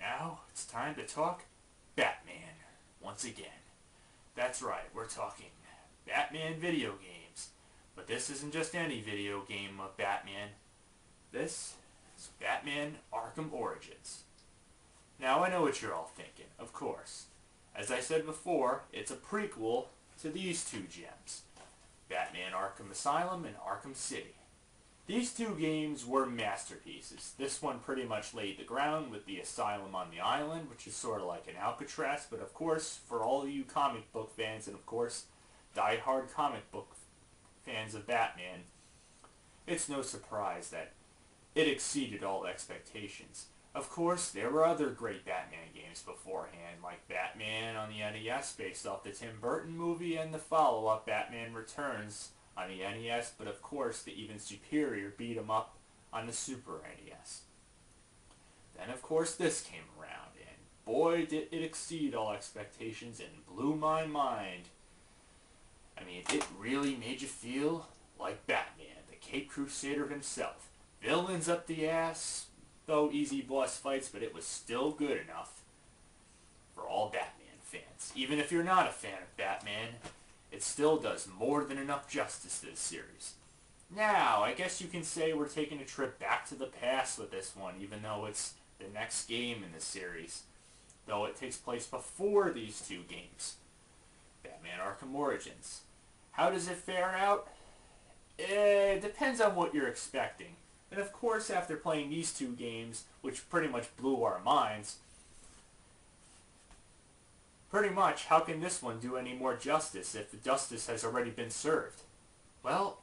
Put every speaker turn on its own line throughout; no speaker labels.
now it's time to talk Batman once again. That's right, we're talking Batman video games. But this isn't just any video game of Batman. This is Batman Arkham Origins. Now I know what you're all thinking, of course. As I said before, it's a prequel to these two gems, Batman Arkham Asylum and Arkham City. These two games were masterpieces. This one pretty much laid the ground with the Asylum on the island, which is sort of like an Alcatraz, but of course, for all of you comic book fans, and of course, die-hard comic book fans of Batman, it's no surprise that it exceeded all expectations. Of course, there were other great Batman games beforehand, like Batman on the NES based off the Tim Burton movie and the follow-up Batman Returns on the NES, but of course the even superior beat 'em up on the Super NES. Then of course this came around, and boy did it exceed all expectations and blew my mind. I mean, it really made you feel like Batman, the Caped Crusader himself. Villains up the ass, though easy boss fights, but it was still good enough for all Batman fans. Even if you're not a fan of Batman, it still does more than enough justice to the series. Now, I guess you can say we're taking a trip back to the past with this one, even though it's the next game in the series. Though it takes place before these two games, Batman Arkham Origins. How does it fare out? It depends on what you're expecting. And of course, after playing these two games, which pretty much blew our minds, pretty much, how can this one do any more justice if the justice has already been served? Well,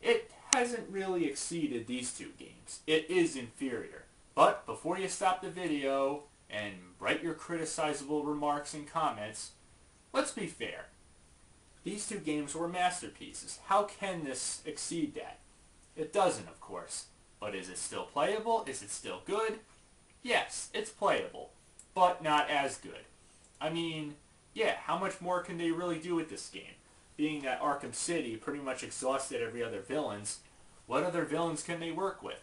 it hasn't really exceeded these two games. It is inferior. But before you stop the video and write your criticizable remarks and comments, let's be fair. These two games were masterpieces. How can this exceed that? It doesn't, of course. But is it still playable? Is it still good? Yes, it's playable, but not as good. I mean, yeah, how much more can they really do with this game? Being that Arkham City pretty much exhausted every other villains, what other villains can they work with?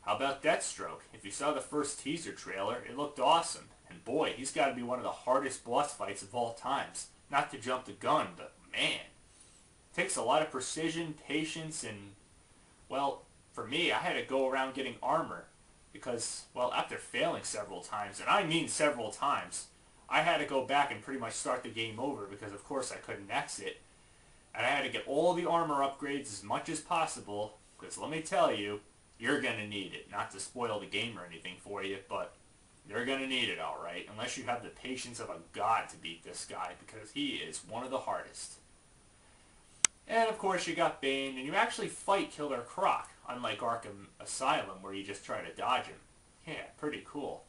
How about Deathstroke? If you saw the first teaser trailer, it looked awesome. And boy, he's got to be one of the hardest boss fights of all times. Not to jump the gun, but man. It takes a lot of precision, patience, and, well, for me, I had to go around getting armor. Because, well, after failing several times, and I mean several times, I had to go back and pretty much start the game over because, of course, I couldn't exit. And I had to get all the armor upgrades as much as possible, because let me tell you, you're going to need it. Not to spoil the game or anything for you, but you're going to need it, alright, unless you have the patience of a god to beat this guy, because he is one of the hardest. And, of course, you got Bane, and you actually fight Killer Croc, unlike Arkham Asylum, where you just try to dodge him. Yeah, pretty cool.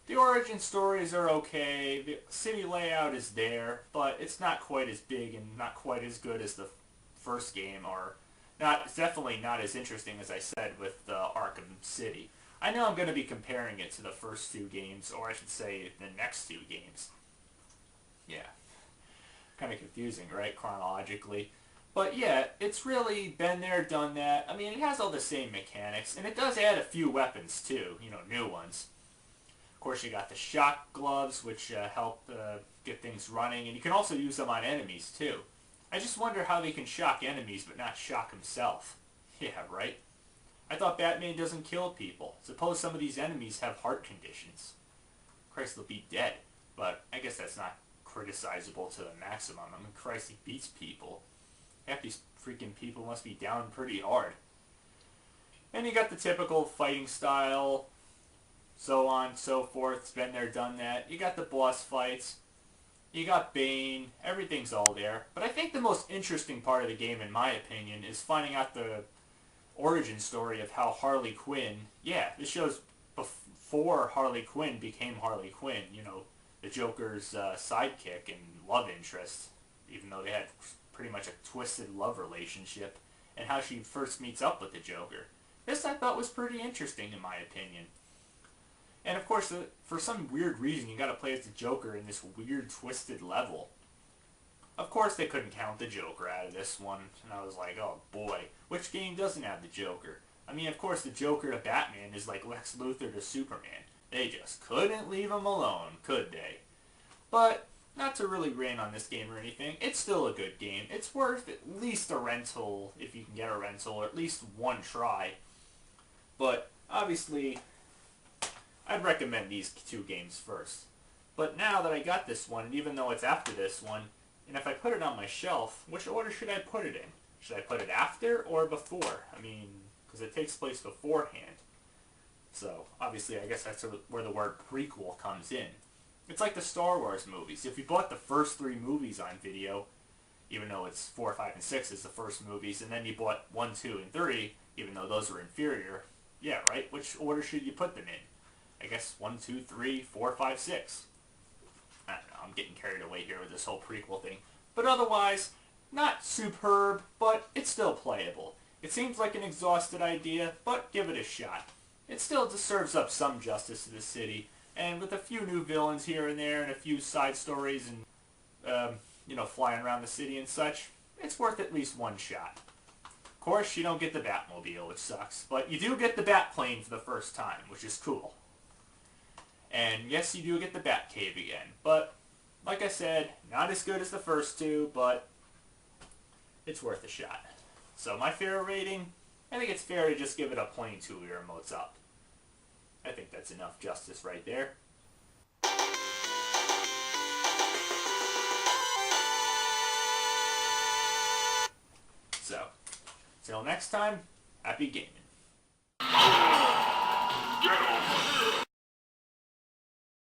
The origin stories are okay, the city layout is there, but it's not quite as big and not quite as good as the first game, or it's definitely not as interesting as I said with Arkham City. I know I'm going to be comparing it to the first two games, or I should say the next two games. Yeah, kind of confusing, right, chronologically. But yeah, it's really been there, done that. I mean, it has all the same mechanics, and it does add a few weapons too, new ones. Of course, you got the shock gloves, which help get things running, and you can also use them on enemies, too. I just wonder how they can shock enemies but not shock himself. Yeah, right? I thought Batman doesn't kill people. Suppose some of these enemies have heart conditions. Christ, they'll be dead. But I guess that's not criticizable to the maximum. I mean, Christ, he beats people. Half these freaking people must be down pretty hard. And you got the typical fighting style, so on, so forth. It's been there, done that. You got the boss fights. You got Bane. Everything's all there. But I think the most interesting part of the game, in my opinion, is finding out the origin story of how Harley Quinn... Yeah, this shows before Harley Quinn became Harley Quinn. The Joker's sidekick and love interest. Even though they had pretty much a twisted love relationship. And how she first meets up with the Joker. This I thought was pretty interesting, in my opinion. And of course, for some weird reason, you gotta play as the Joker in this weird, twisted level. Of course, they couldn't count the Joker out of this one, and I was like, oh boy, which game doesn't have the Joker? I mean, of course, the Joker to Batman is like Lex Luthor to Superman. They just couldn't leave him alone, could they? But not to really rain on this game or anything, it's still a good game. It's worth at least a rental, if you can get a rental, or at least one try. But obviously, I'd recommend these two games first. But now that I got this one, and even though it's after this one, and if I put it on my shelf, which order should I put it in? Should I put it after or before? I mean, because it takes place beforehand. So, obviously, I guess that's where the word prequel comes in. It's like the Star Wars movies. If you bought the first 3 movies on video, even though it's 4, 5, and 6 is the first movies, and then you bought 1, 2, and 3, even though those were inferior, yeah, right? Which order should you put them in? I guess 1, 2, 3, 4, 5, 6. I don't know, I'm getting carried away here with this whole prequel thing. But otherwise, not superb, but it's still playable. It seems like an exhausted idea, but give it a shot. It still deserves up some justice to the city, and with a few new villains here and there, and a few side stories, and, flying around the city and such, it's worth at least one shot. Of course, you don't get the Batmobile, which sucks, but you do get the Batplane for the first time, which is cool. And yes, you do get the Batcave again, but, like I said, not as good as the first 2, but it's worth a shot. So my fair rating, I think it's fair to just give it a plain 2-year emotes up. I think that's enough justice right there. So, till next time, happy gaming.